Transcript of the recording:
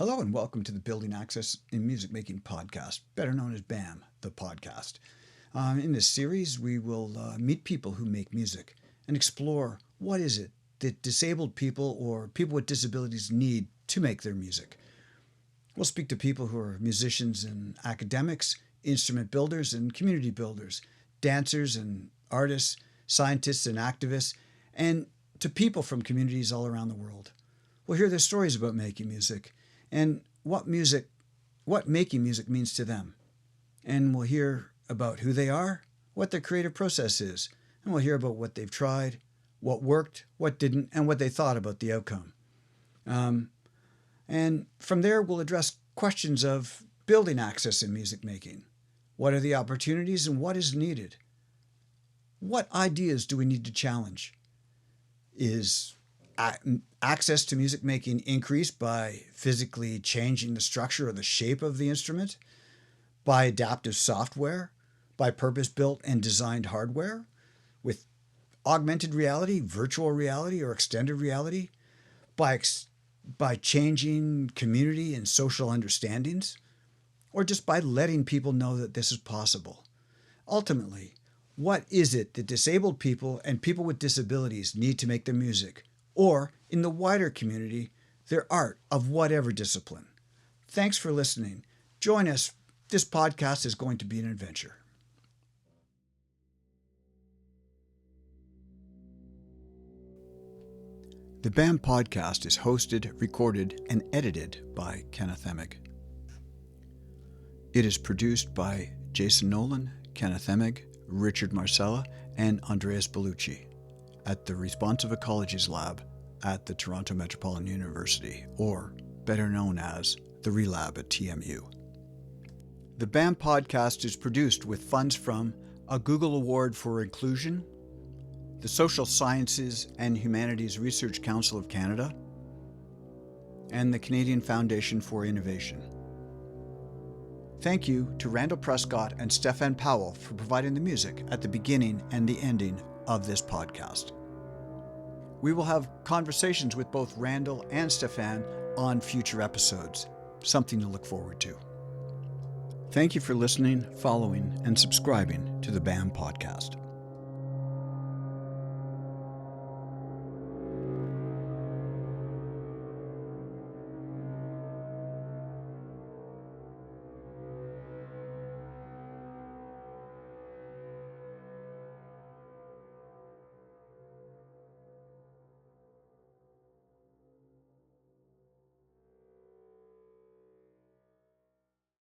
Hello and welcome to the Building Access in Music Making podcast, better known as BAMM, the podcast. In this series, we will meet people who make music and explore what is it that disabled people or people with disabilities need to make their music. We'll speak to people who are musicians and academics, instrument builders and community builders, dancers and artists, scientists and activists, and to people from communities all around the world. We'll hear their stories about making music and what making music means to them. And we'll hear about who they are, what their creative process is, and we'll hear about what they've tried, what worked, what didn't, and what they thought about the outcome. And from there, we'll address questions of building access in music making. What are the opportunities and what is needed? What ideas do we need to challenge? Is access to music making increased by physically changing the structure or the shape of the instrument, by adaptive software, by purpose-built and designed hardware, with augmented reality, virtual reality, or extended reality, by changing community and social understandings, or just by letting people know that this is possible? Ultimately, what is it that disabled people and people with disabilities need to make their music, or in the wider community, their art of whatever discipline? Thanks for listening. Join us. This podcast is going to be an adventure. The BAMM podcast is hosted, recorded, and edited by Kenneth Emig. It is produced by Jason Nolan, Kenneth Emig, Richard Marcella, and Andreas Bellucci at the Responsive Ecologies Lab at the Toronto Metropolitan University, or better known as the ReLab at TMU. The BAMM podcast is produced with funds from a Google Award for Inclusion, the Social Sciences and Humanities Research Council of Canada, and the Canadian Foundation for Innovation. Thank you to Randall Prescott and Stefan Powell for providing the music at the beginning and the ending of this podcast. We will have conversations with both Randall and Stefan on future episodes, something to look forward to. Thank you for listening, following, and subscribing to the BAMM podcast.